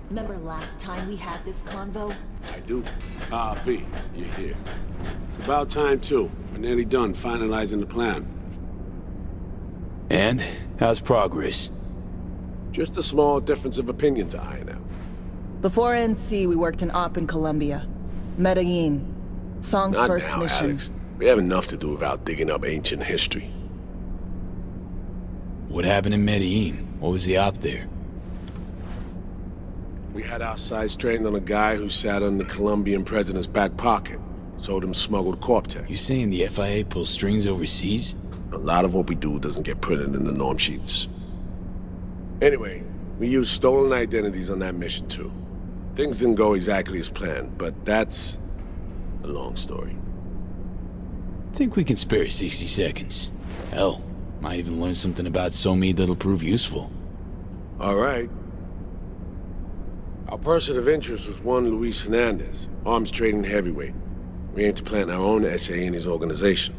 Remember last time we had this convo? I do. Ah, V, you're here. It's about time, too. We're nearly done finalizing the plan. And? How's progress? Just a small difference of opinion to iron out. Before NC, we worked in Op in Colombia. Medellin. Song's Not first now, mission. Alex. We have enough to do without digging up ancient history. What happened in Medellin? What was the op there? We had our sights trained on a guy who sat on the Colombian president's back pocket. Sold him smuggled corp tech. You saying the FIA pulls strings overseas? A lot of what we do doesn't get printed in the norm sheets. Anyway, we used stolen identities on that mission too. Things didn't go exactly as planned, but that's a long story. Think we can spare 60 seconds. Hell, might even learn something about Somi that'll prove useful. All right. Our person of interest was one Luis Hernandez, arms trading heavyweight. We aim to plant our own SA in his organization.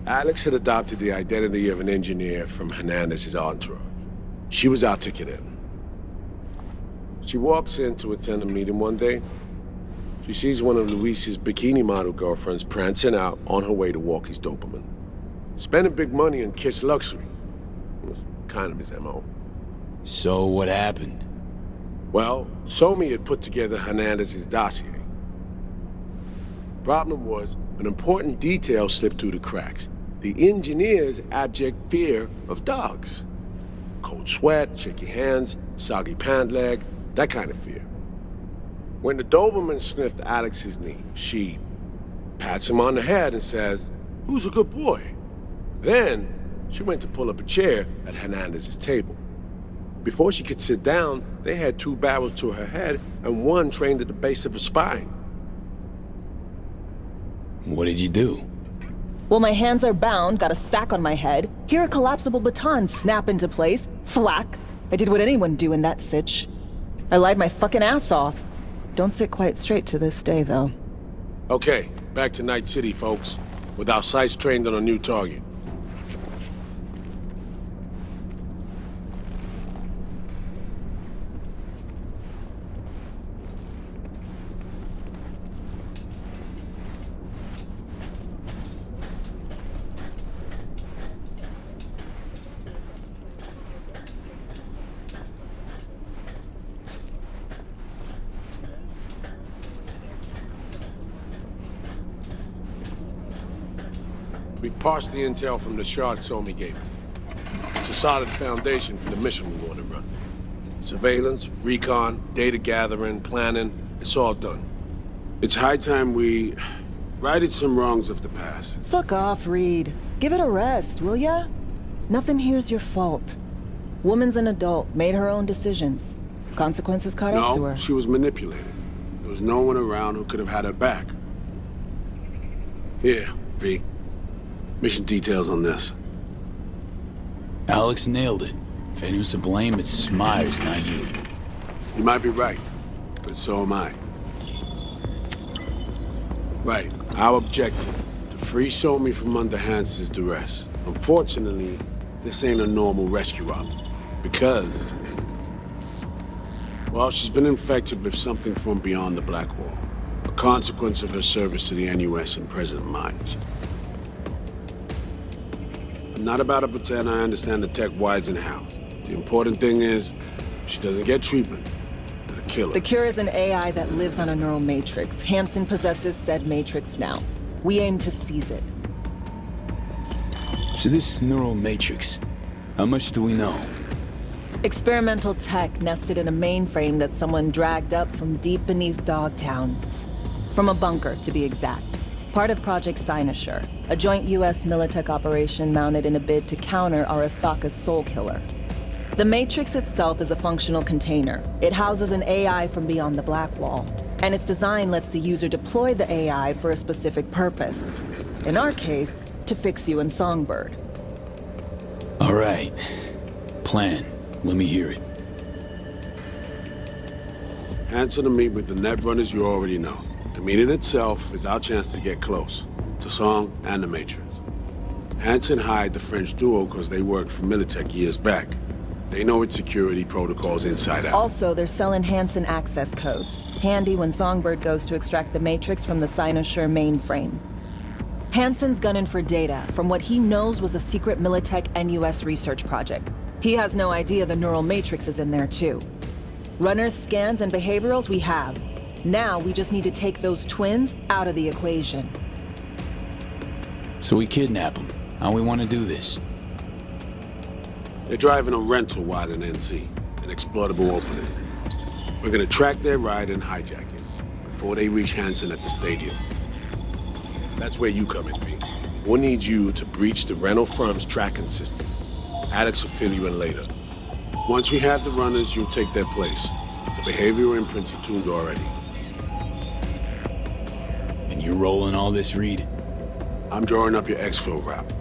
Alex had adopted the identity of an engineer from Hernandez's entourage. She was articulate. She walks in to attend a meeting one day. She sees one of Luis's bikini model girlfriends prancing out on her way to walk his dopamine. Spending big money on kitsch luxury. It was kind of his MO. So what happened? Well, Somi had put together Hernandez's dossier. Problem was, an important detail slipped through the cracks. The engineer's abject fear of dogs. Cold sweat, shaky hands, soggy pant leg, that kind of fear. When the Doberman sniffed Alex's knee, she pats him on the head and says, "Who's a good boy?" Then, she went to pull up a chair at Hernandez's table. Before she could sit down, they had 2 barrels to her head and one trained at the base of her spine. What did you do? Well, my hands are bound, got a sack on my head. Here a collapsible baton snap into place. Thwack. I did what anyone do in that sitch. I lied my fucking ass off. Don't sit quite straight to this day, though. Okay, back to Night City, folks. With our sights trained on a new target. We've parsed the intel from the shard Somi gave us. It's a solid foundation for the mission we want to run. Surveillance, recon, data gathering, planning, it's all done. It's high time we righted some wrongs of the past. Fuck off, Reed. Give it a rest, will ya? Nothing here's your fault. Woman's an adult, made her own decisions. Consequences caught up to her. No, she was manipulated. There was no one around who could have had her back. Here, V. Mission details on this. Alex nailed it. If anyone's to blame, it's Myers, not you. You might be right, but so am I. Right, our objective, to free Somi from under Hansen's duress. Unfortunately, this ain't a normal rescue op, because, well, she's been infected with something from beyond the Black Wall, a consequence of her service to the NUS and President Myers. I'm not about to pretend I understand the tech whys and how. The important thing is, if she doesn't get treatment, it'll kill her. The cure is an AI that lives on a neural matrix. Hansen possesses said matrix now. We aim to seize it. So this neural matrix, how much do we know? Experimental tech nested in a mainframe that someone dragged up from deep beneath Dogtown. From a bunker, to be exact. Part of Project Cynosure, a joint US Militech operation mounted in a bid to counter Arasaka's Soul Killer. The Matrix itself is a functional container. It houses an AI from beyond the Black Wall, and its design lets the user deploy the AI for a specific purpose. In our case, to fix you in Songbird. All right. Plan. Let me hear it. Hansen to meet with the net runners you already know. The meeting itself is our chance to get close, to Song and the Matrix. Hansen hired the French duo because they worked for Militech years back. They know its security protocols inside out. Also, they're selling Hansen access codes. Handy when Songbird goes to extract the Matrix from the Cynosure mainframe. Hansen's gunning for data from what he knows was a secret Militech NUS research project. He has no idea the neural matrix is in there too. Runners, scans, and behaviorals we have. Now we just need to take those twins out of the equation. So we kidnap them. How we want to do this? They're driving a rental while in NT, an exploitable opening. We're gonna track their ride and hijack it before they reach Hansen at the stadium. That's where you come in, V. We'll need you to breach the rental firm's tracking system. Alex will fill you in later. Once we have the runners, you'll take their place. The behavioral imprints are tuned already. And you're rolling all this, Reed? I'm drawing up your exfil route.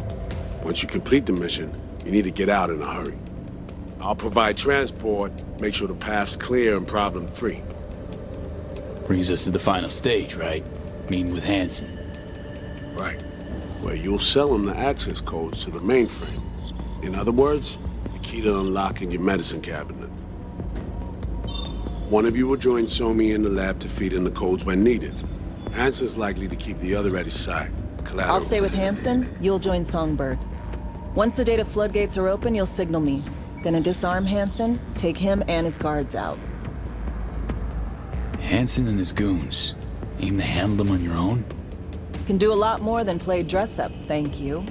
Once you complete the mission, you need to get out in a hurry. I'll provide transport, make sure the path's clear and problem-free. Brings us to the final stage, right? Meeting with Hansen. Right. Where you'll sell him the access codes to the mainframe. In other words, the key to unlocking your medicine cabinet. One of you will join Somi in the lab to feed in the codes when needed. Hansen's likely to keep the other at his side. Collateral. I'll stay with Hansen, you'll join Songbird. Once the data floodgates are open, you'll signal me. Gonna disarm Hansen, take him and his guards out. Hansen and his goons. Aim to handle them on your own? Can do a lot more than play dress-up, thank you.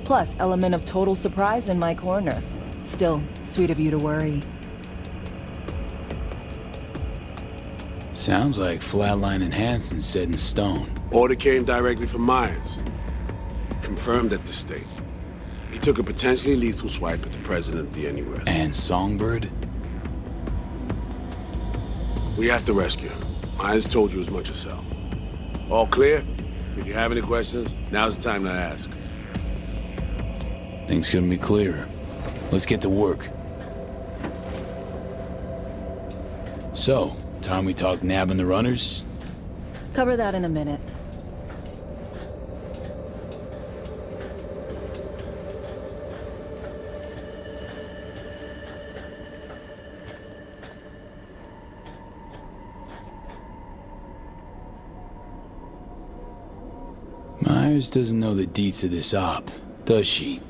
Plus, element of total surprise in my corner. Still, sweet of you to worry. Sounds like Flatline and Hansen set in stone. Order came directly from Myers. Confirmed at the state. He took a potentially lethal swipe at the president of the NUS. And Songbird? We have to rescue her. Myers told you as much herself. All clear? If you have any questions, now's the time to ask. Things couldn't be clearer. Let's get to work. So, time we talk nabbing the runners? Cover that in a minute. Myers doesn't know the deets of this op, does she?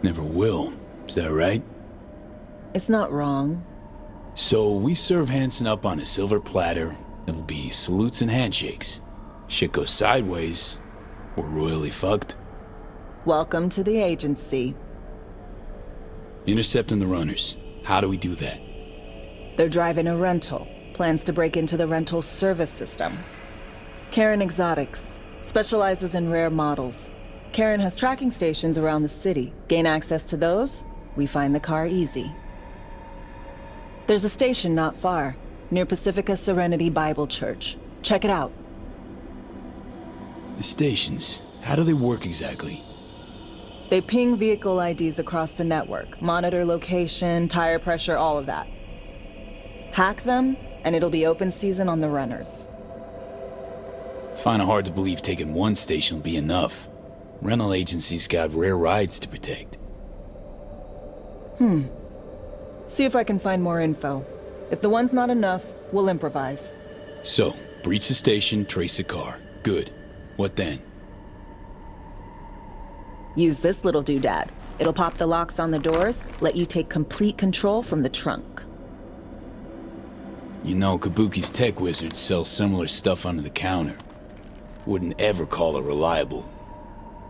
Never will. Is that right? It's not wrong. So we serve Hansen up on a silver platter. It'll be salutes and handshakes. Shit goes sideways, we're royally fucked. Welcome to the agency. Intercepting the runners. How do we do that? They're driving a rental. Plans to break into the rental service system. Karen Exotics. Specializes in rare models. Karen has tracking stations around the city. Gain access to those, we find the car easy. There's a station not far, near Pacifica Serenity Bible Church. Check it out. The stations, how do they work exactly? They ping vehicle IDs across the network, monitor location, tire pressure, all of that. Hack them, and it'll be open season on the runners. Find it hard to believe taking one station will be enough. Rental agencies got rare rides to protect. See if I can find more info. If the one's not enough, we'll improvise. So, breach the station, trace the car. Good. What then? Use this little doodad. It'll pop the locks on the doors, let you take complete control from the trunk. You know, Kabuki's tech wizards sell similar stuff under the counter. Wouldn't ever call it reliable.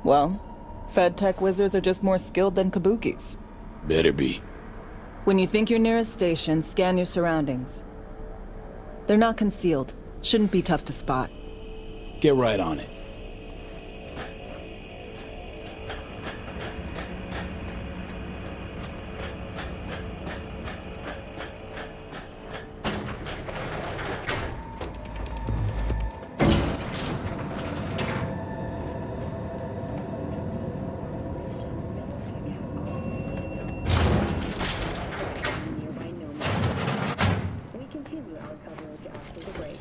Well, Fed tech wizards are just more skilled than Kabukis. Better be. When you think you're near a station, scan your surroundings. They're not concealed. Shouldn't be tough to spot. Get right on it. We continue our coverage after the break.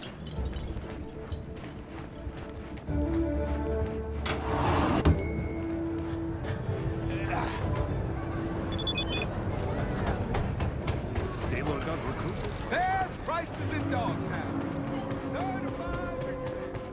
Prices in Dogtown. Certified for sale.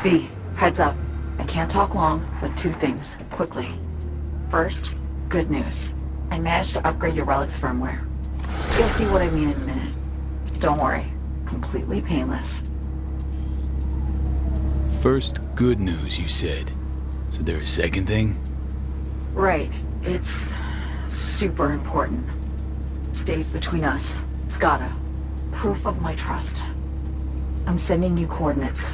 B, heads up. I can't talk long, but two things, quickly. First, good news. I managed to upgrade your relic's firmware. You'll see what I mean in a minute. Don't worry, completely painless. First, good news, you said. So there a second thing? Right, it's super important. Stays between us. It's gotta. Proof of my trust. I'm sending you coordinates.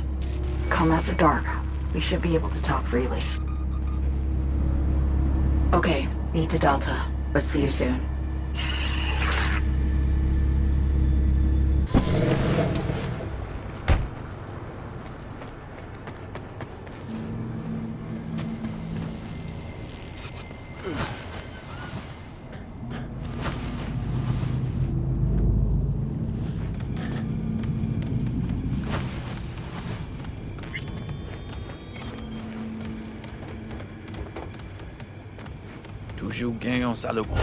Come after dark. We should be able to talk freely. Okay, need to Delta, but see you soon. Toujours gang en saloperie.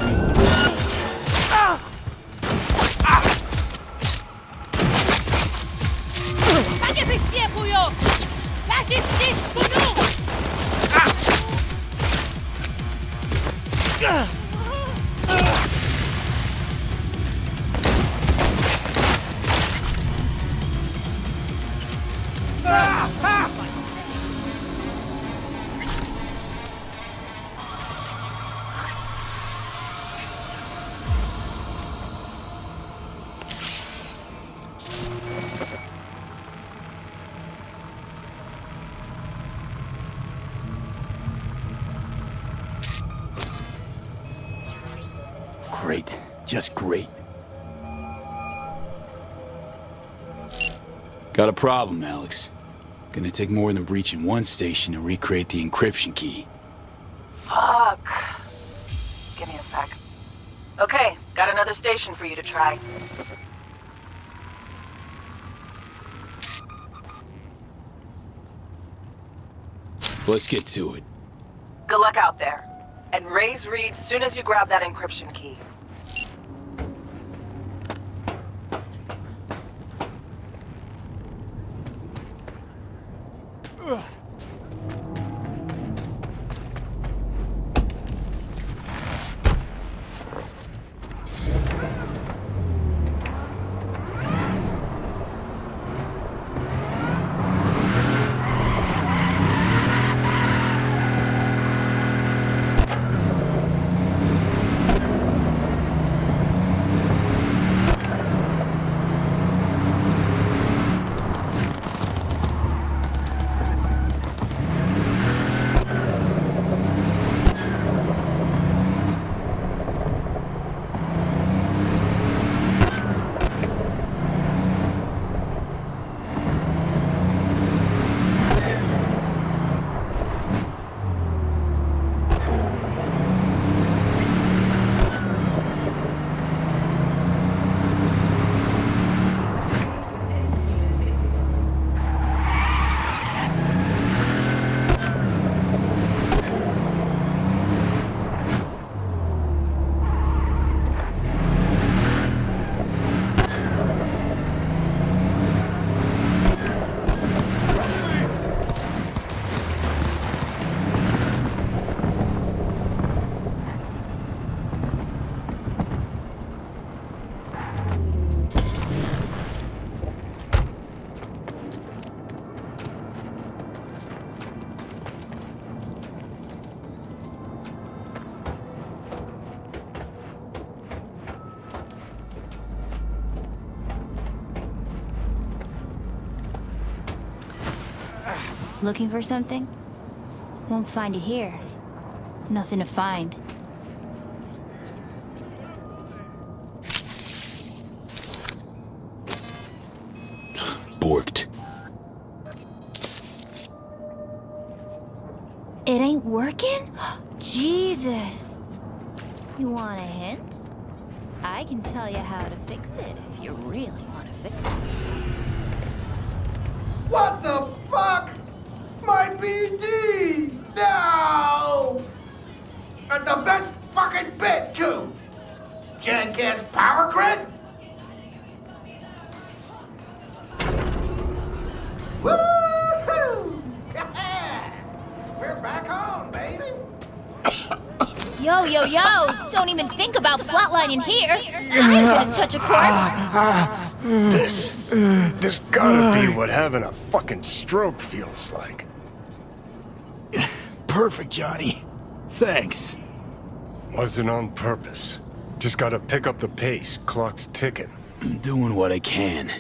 Sacrifiez pour eux! La justice pour nous! Great. Just great. Got a problem, Alex. Gonna take more than breaching one station to recreate the encryption key. Fuck. Give me a sec. Okay, got another station for you to try. Let's get to it. Good luck out there. And raise Reed soon as you grab that encryption key. Looking for something? Won't find it here. Nothing to find. Borked. It ain't working? Jesus. You want a hint? I can tell you how to fix it if you really want to fix it. What the fuck? My BD! No! And the best fucking bit, too! Jackass power grid? Woo-hoo! We're back home, baby! Yo, yo, yo! Don't even think about flatlining here! I ain't gonna touch a corpse! This gotta be what having a fucking stroke feels like. Perfect, Johnny. Thanks. Wasn't on purpose. Just gotta pick up the pace. Clock's ticking. I'm doing what I can.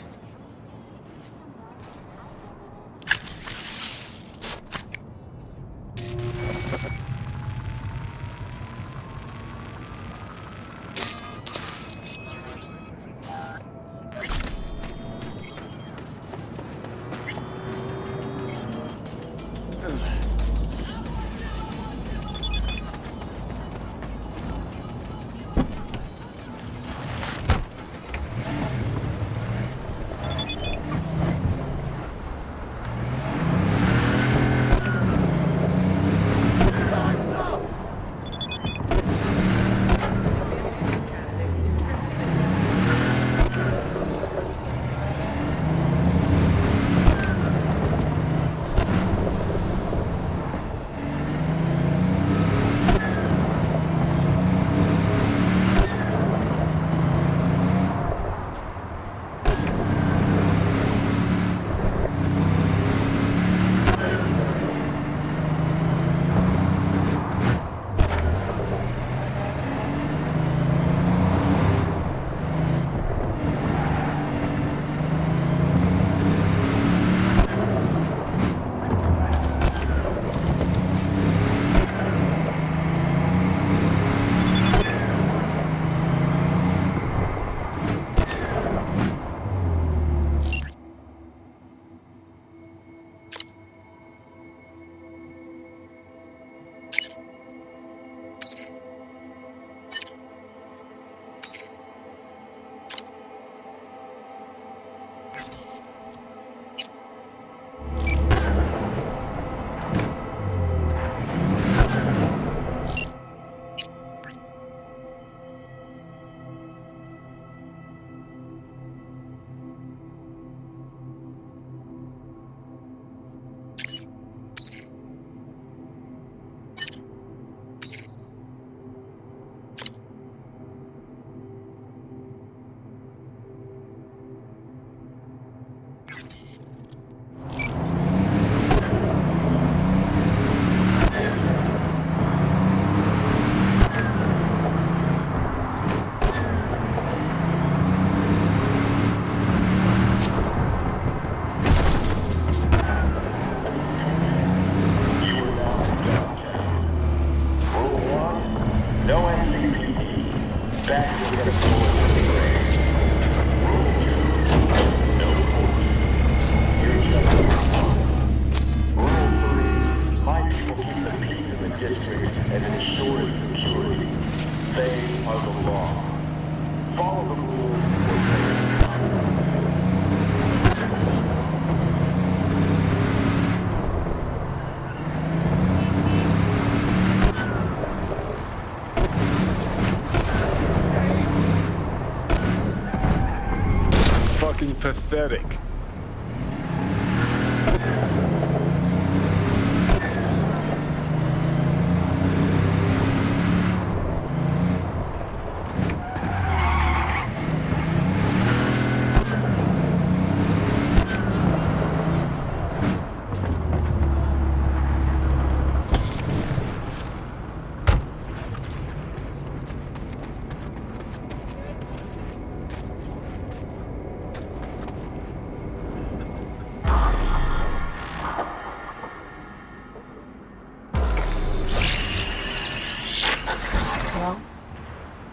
Pathetic.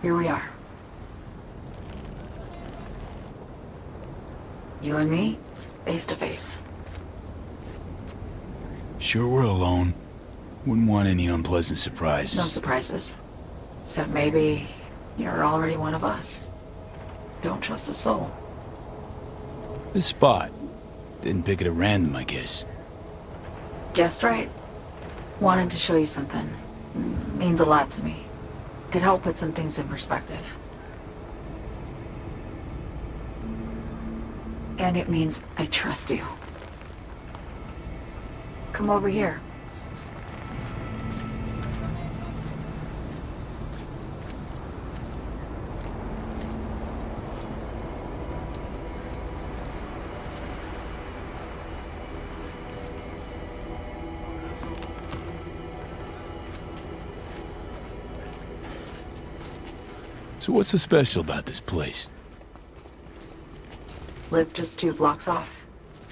Here we are. You and me, face to face. Sure we're alone. Wouldn't want any unpleasant surprises. No surprises. Except maybe you're already one of us. Don't trust a soul. This spot. Didn't pick it at random, I guess. Guessed right. Wanted to show you something. Means a lot to me. Could help put some things in perspective. And it means I trust you. Come over here. So what's so special about this place? Lived just 2 blocks off,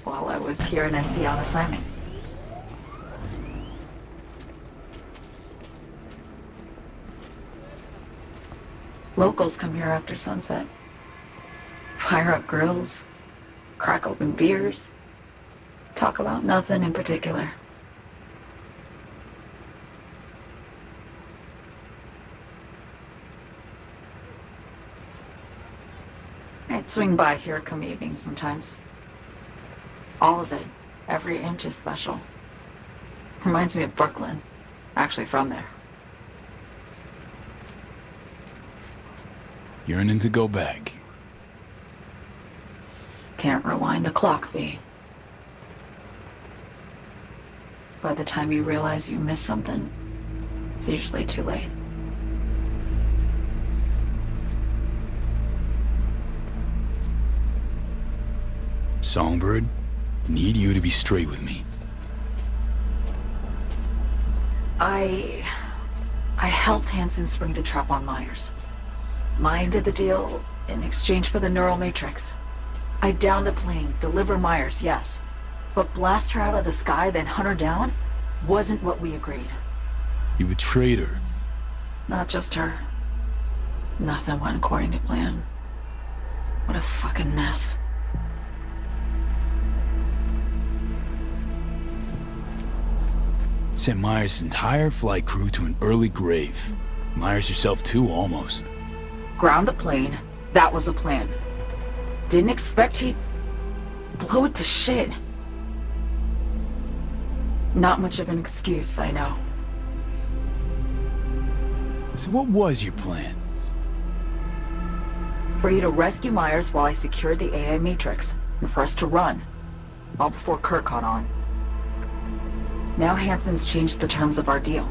while I was here in NC on assignment. Locals come here after sunset. Fire up grills, crack open beers, talk about nothing in particular. I'd swing by here come evening sometimes. All of it, every inch is special. Reminds me of Brooklyn, actually from there. Yearning to go back. Can't rewind the clock, V. By the time you realize you missed something, it's usually too late. Songbird, need you to be straight with me. I helped Hansen spring the trap on Myers. Mine did the deal in exchange for the neural matrix. I downed the plane, deliver Myers, yes. But blast her out of the sky, then hunt her down, wasn't what we agreed. You betrayed her. Not just her. Nothing went according to plan. What a fucking mess. Sent Myers' entire flight crew to an early grave. Myers herself too, almost. Ground the plane, that was the plan. Didn't expect he'd blow it to shit. Not much of an excuse, I know. So what was your plan? For you to rescue Myers while I secured the AI Matrix, and for us to run. All before Kurt caught on. Now Hansen's changed the terms of our deal.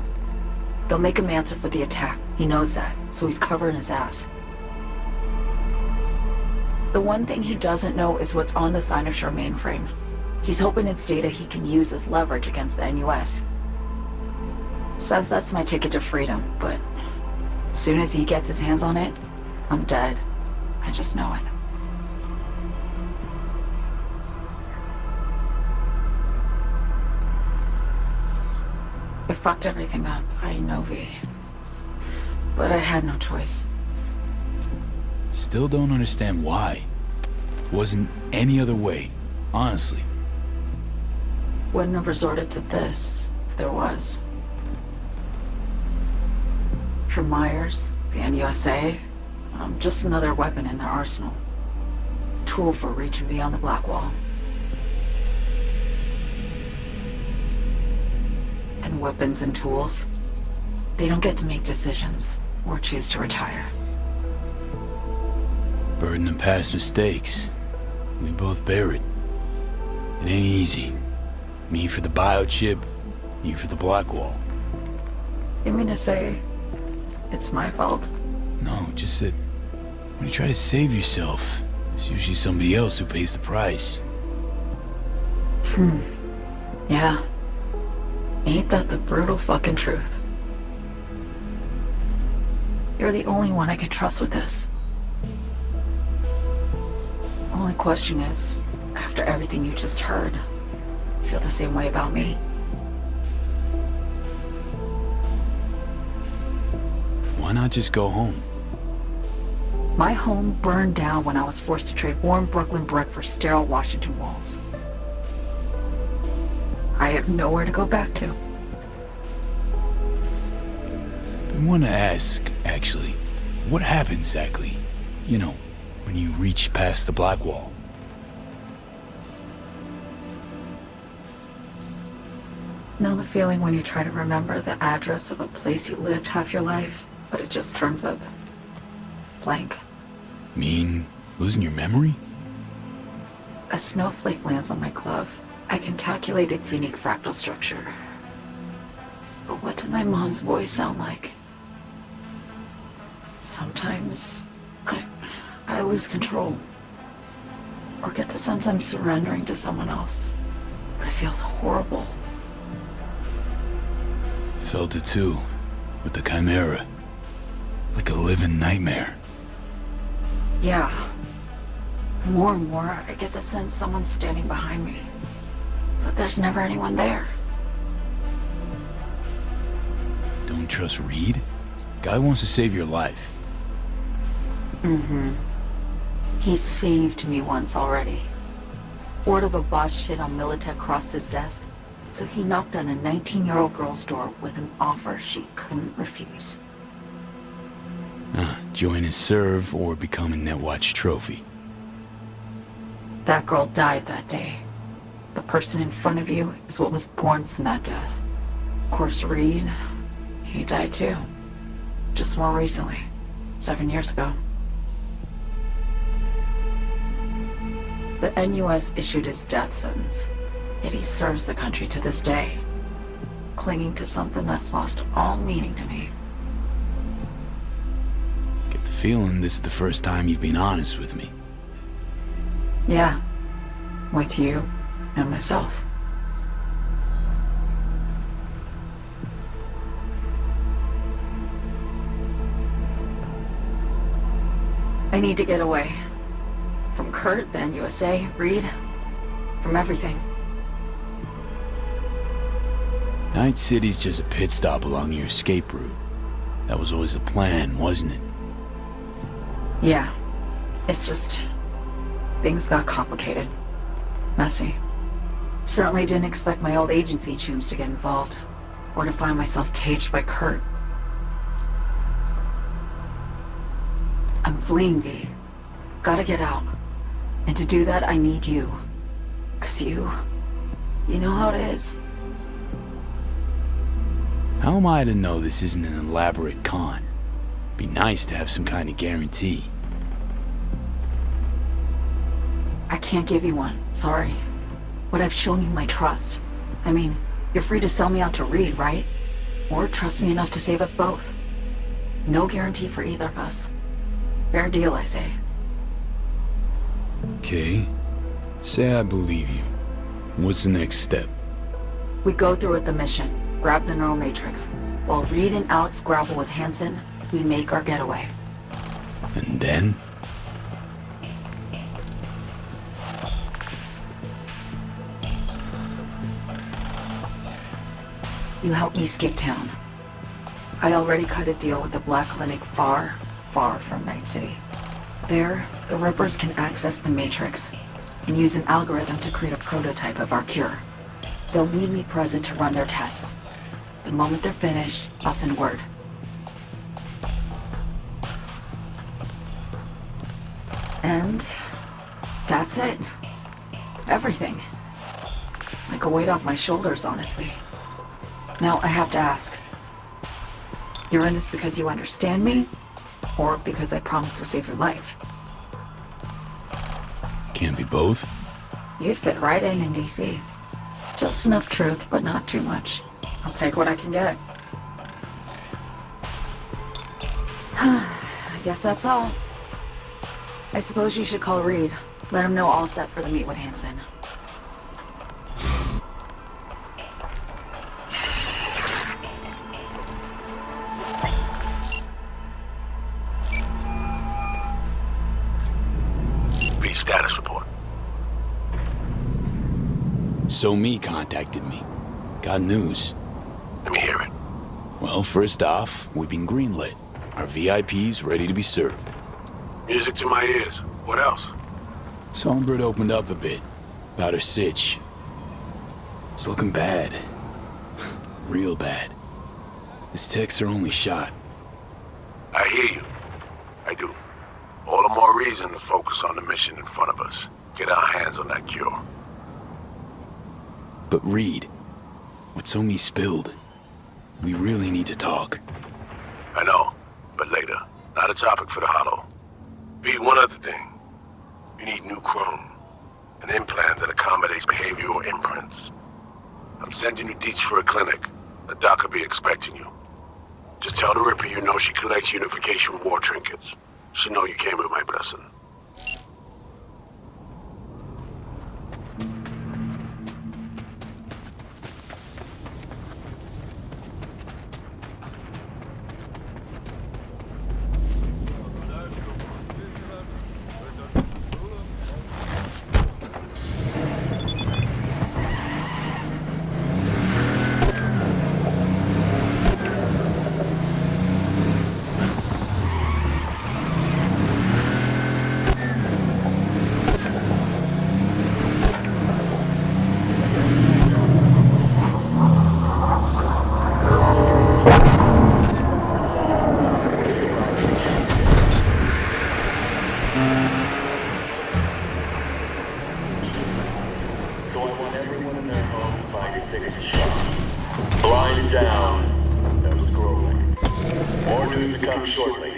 They'll make him answer for the attack. He knows that, so he's covering his ass. The one thing he doesn't know is what's on the Cynosure mainframe. He's hoping it's data he can use as leverage against the NUS. Says that's my ticket to freedom, but as soon as he gets his hands on it, I'm dead. I just know it. I fucked everything up, I know, V. But I had no choice. Still don't understand why. Wasn't any other way, honestly. Wouldn't have resorted to this, if there was. For Myers, the NUSA, I'm just another weapon in their arsenal. Tool for reaching beyond the Black Wall. And weapons and tools, they don't get to make decisions or choose to retire. Burden of past mistakes. We both bear it. It ain't easy. Me for the biochip, you for the Black Wall. You mean to say it's my fault? No, just that when you try to save yourself, it's usually somebody else who pays the price. Yeah. Ain't that the brutal fucking truth? You're the only one I can trust with this. Only question is, after everything you just heard, feel the same way about me? Why not just go home? My home burned down when I was forced to trade warm Brooklyn brick for sterile Washington walls. I have nowhere to go back to. I want to ask, actually, what happened exactly? You know, when you reached past the black wall. Know the feeling when you try to remember the address of a place you lived half your life, but it just turns up blank? Mean losing your memory? A snowflake lands on my glove. I can calculate its unique fractal structure. But what did my mom's voice sound like? Sometimes I lose control. Or get the sense I'm surrendering to someone else. But it feels horrible. Felt it too, with the Chimera. Like a living nightmare. Yeah. More and more, I get the sense someone's standing behind me. But there's never anyone there. Don't trust Reed? Guy wants to save your life. Mm-hmm. He saved me once already. Word of a boss shit on Militech crossed his desk, so he knocked on a 19-year-old girl's door with an offer she couldn't refuse. Join his serve or become a Netwatch trophy. That girl died that day. The person in front of you is what was born from that death. Of course, Reed, he died too. Just more recently. 7 years ago. The NUS issued his death sentence, yet he serves the country to this day, clinging to something that's lost all meaning to me. Get the feeling this is the first time you've been honest with me. Yeah, with you and myself. I need to get away. From Kurt, the NUSA, Reed, from everything. Night City's just a pit stop along your escape route. That was always the plan, wasn't it? Yeah. It's just... things got complicated. Messy. Certainly didn't expect my old agency chooms to get involved. Or to find myself caged by Kurt. I'm fleeing, V. Gotta get out. And to do that, I need you. 'Cause you know how it is. How am I to know this isn't an elaborate con? Be nice to have some kind of guarantee. I can't give you one, sorry. But I've shown you my trust. I mean, you're free to sell me out to Reed, right? Or trust me enough to save us both. No guarantee for either of us. Fair deal, I say. Okay. Say I believe you. What's the next step? We go through with the mission, grab the neural matrix. While Reed and Alex grapple with Hansen, we make our getaway. And then? You help me skip town. I already cut a deal with the Black Clinic far, far from Night City. There, the Rippers can access the Matrix and use an algorithm to create a prototype of our cure. They'll need me present to run their tests. The moment they're finished, I'll send word. And that's it. Everything. Like a weight off my shoulders, honestly. Now, I have to ask. You're in this because you understand me? Or because I promised to save your life? Can't be both. You'd fit right in DC. Just enough truth, but not too much. I'll take what I can get. I guess that's all. I suppose you should call Reed. Let him know all set for the meet with Hansen. Status report. So Me contacted me. Got news. Let me hear it. Well, first off, we've been greenlit. Our VIPs ready to be served. Music to my ears. What else? Songbird opened up a bit about her sitch. It's looking bad. Real bad. His tech's her only shot. I hear you. I do. All the more reason to focus on the mission in front of us. Get our hands on that cure. But Reed, what's on me spilled? We really need to talk. I know, but later. Not a topic for the Hollow. V, one other thing. You need new chrome. An implant that accommodates behavioral imprints. I'm sending you deets for a clinic. The doc will be expecting you. Just tell the Ripper you know she collects unification war trinkets. She'll know you came with my blessing. So I want everyone in their home by 6 sharp. Blind down. No scrolling. More news to come shortly.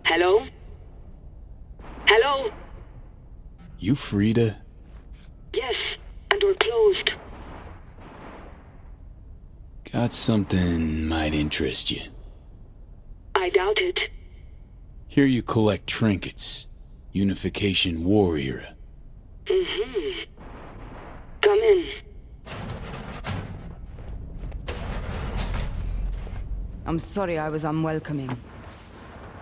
Hello? Hello? You Frida? Yes, and we're closed. Got something might interest you. I doubt it. Here you collect trinkets. Unification war era. Mm-hmm. Come in. I'm sorry I was unwelcoming.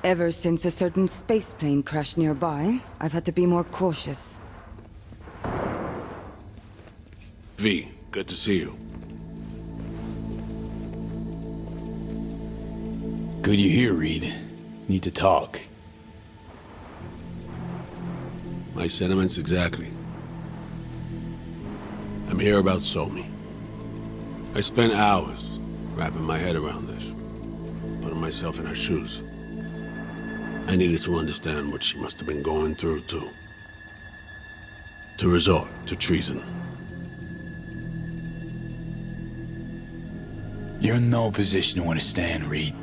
Ever since a certain space plane crashed nearby, I've had to be more cautious. V, good to see you. Good you here, Reed. Need to talk. My sentiments exactly. I'm here about Somi. I spent hours wrapping my head around this, putting myself in her shoes. I needed to understand what she must have been going through, too. To resort to treason. You're in no position to understand, Reed.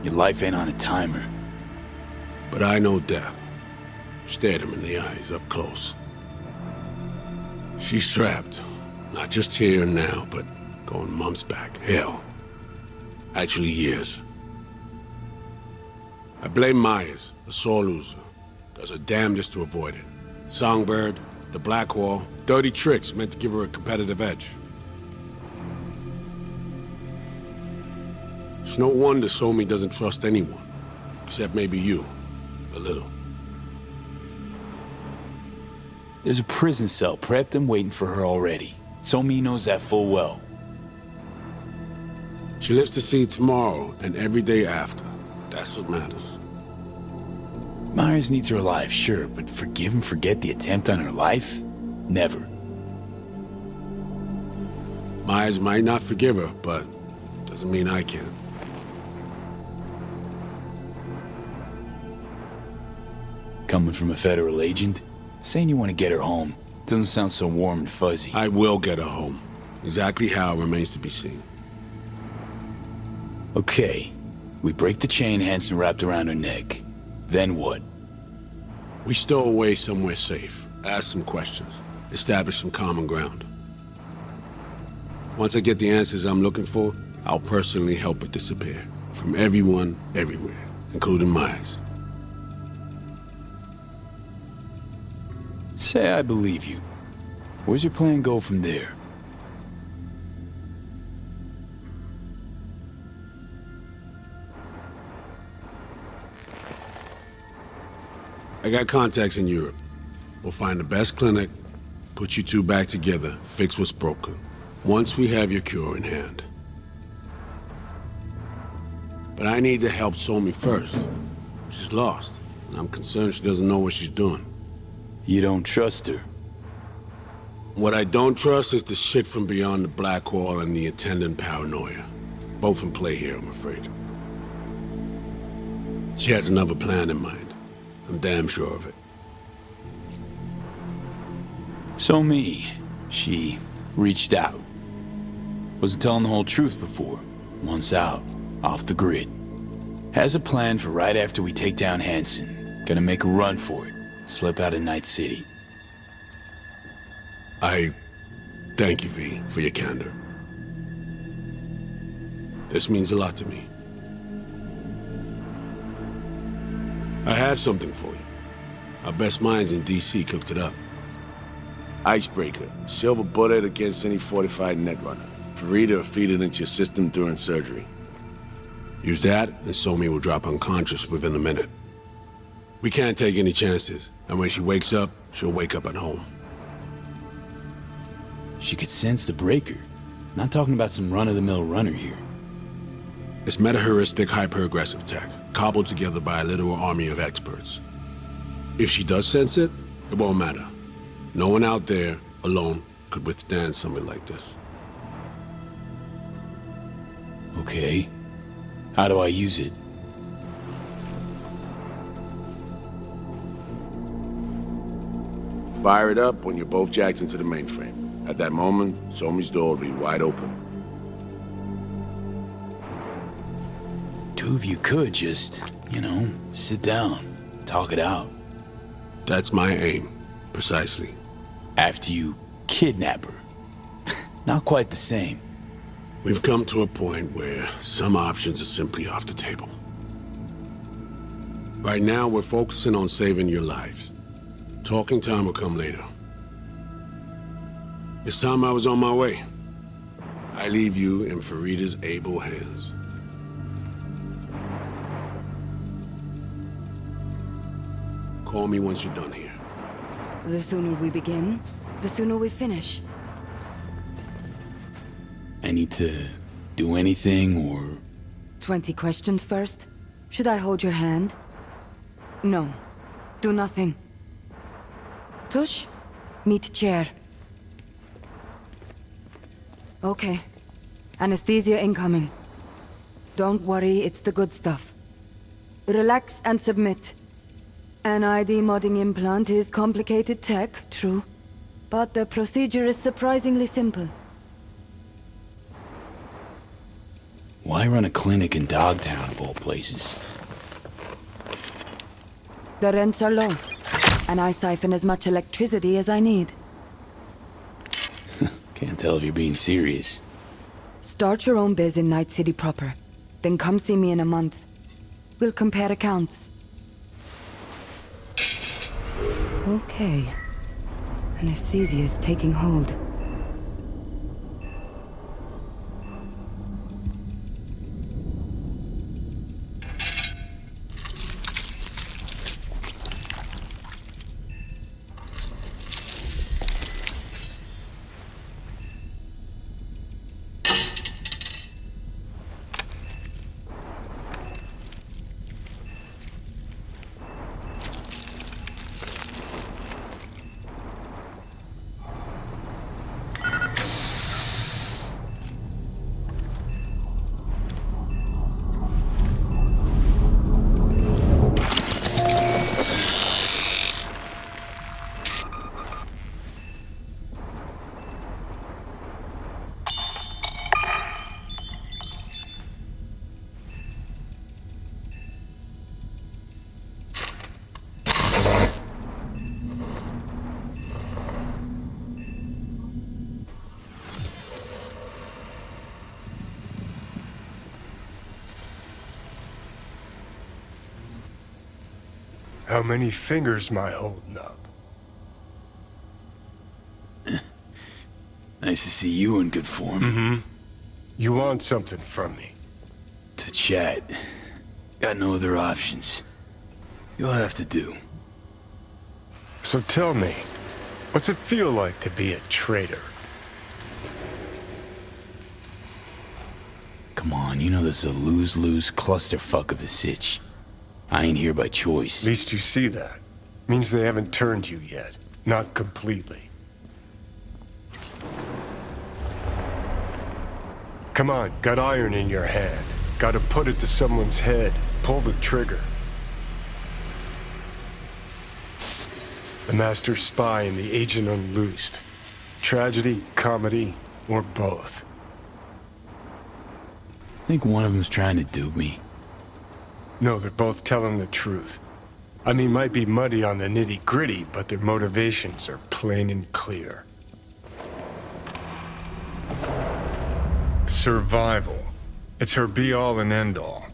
Your life ain't on a timer. But I know death. Stared him in the eyes up close. She's trapped. Not just here and now, but going months back. Hell. Actually years. I blame Myers, the sore loser. Does her damnedest to avoid it. Songbird, the Blackwall, dirty tricks meant to give her a competitive edge. It's no wonder Somi doesn't trust anyone. Except maybe you. A little. There's a prison cell prepped and waiting for her already. Somi knows that full well. She lives to see tomorrow and every day after. That's what matters. Myers needs her alive, sure, but forgive and forget the attempt on her life? Never. Myers might not forgive her, but doesn't mean I can. Coming from a federal agent? Saying you want to get her home doesn't sound so warm and fuzzy. I will get her home. Exactly how remains to be seen. Okay. We break the chain Hansen wrapped around her neck. Then what? We stow away somewhere safe. Ask some questions. Establish some common ground. Once I get the answers I'm looking for, I'll personally help it disappear. From everyone, everywhere. Including Myers. Say I believe you. Where's your plan go from there? I got contacts in Europe. We'll find the best clinic, put you two back together, fix what's broken. Once we have your cure in hand. But I need to help Somi first. She's lost, and I'm concerned she doesn't know what she's doing. You don't trust her? What I don't trust is the shit from beyond the black hole and the attendant paranoia. Both in play here, I'm afraid. She has another plan in mind. I'm damn sure of it. Somi, she reached out. Wasn't telling the whole truth before. Once out, off the grid. Has a plan for right after we take down Hansen. Gonna make a run for it. Slip out of Night City. I thank you, V, for your candor. This means a lot to me. I have something for you. Our best minds in DC cooked it up. Icebreaker, silver bullet against any fortified netrunner. Farida will feed it into your system during surgery. Use that, and Somi will drop unconscious within a minute. We can't take any chances, and when she wakes up, she'll wake up at home. She could sense the breaker. Not talking about some run-of-the-mill runner here. It's meta-heuristic, hyper-aggressive tech, cobbled together by a literal army of experts. If she does sense it, it won't matter. No one out there, alone, could withstand something like this. Okay. How do I use it? Fire it up when you're both jacked into the mainframe. At that moment, Somi's door will be wide open. Two of you could just, sit down, talk it out. That's my aim, precisely. After you kidnap her. Not quite the same. We've come to a point where some options are simply off the table. Right now, we're focusing on saving your lives. Talking time will come later. It's time I was on my way. I leave you in Farida's able hands. Call me once you're done here. The sooner we begin, the sooner we finish. I need to do anything, or... 20 questions first? Should I hold your hand? No. Do nothing. Tush, meet chair. Okay. Anesthesia incoming. Don't worry, it's the good stuff. Relax and submit. An ID modding implant is complicated tech, true. But the procedure is surprisingly simple. Why run a clinic in Dogtown, of all places? The rents are low, and I siphon as much electricity as I need. Can't tell if you're being serious. Start your own biz in Night City proper. Then come see me in a month. We'll compare accounts. Okay. Anesthesia is taking hold. How many fingers am I holding up? Nice to see you in good form. Mm-hmm. You want something from me? To chat. Got no other options. You'll have to do. So tell me, what's it feel like to be a traitor? Come on, you know this is a lose-lose clusterfuck of a sitch. I ain't here by choice. At least you see that. Means they haven't turned you yet. Not completely. Come on, got iron in your hand. Gotta put it to someone's head. Pull the trigger. The master spy and the agent unloosed. Tragedy, comedy, or both. I think one of them's trying to dupe me. No, they're both telling the truth. I mean, might be muddy on the nitty-gritty, but their motivations are plain and clear. Survival. It's her be-all and end-all.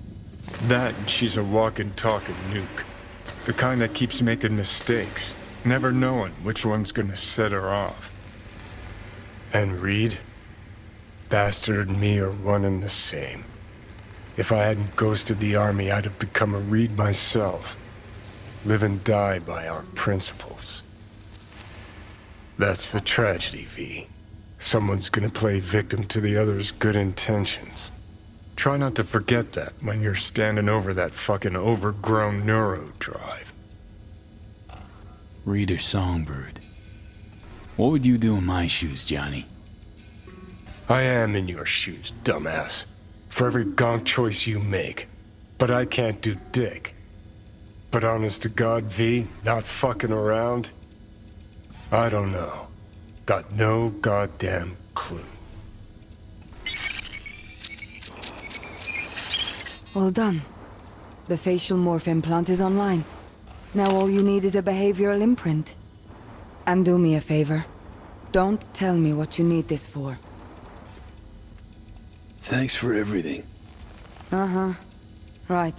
That, and she's a walking, talking nuke. The kind that keeps making mistakes, never knowing which one's gonna set her off. And Reed? Bastard and me are one and the same. If I hadn't ghosted the army, I'd have become a Reed myself. Live and die by our principles. That's the tragedy, V. Someone's gonna play victim to the other's good intentions. Try not to forget that when you're standing over that fucking overgrown neuro drive. Reed or Songbird. What would you do in my shoes, Johnny? I am in your shoes, dumbass. For every gonk choice you make. But I can't do dick. But honest to God, V, not fucking around? I don't know. Got no goddamn clue. Well done. The facial morph implant is online. Now all you need is a behavioral imprint. And do me a favor. Don't tell me what you need this for. Thanks for everything. Uh-huh. Right.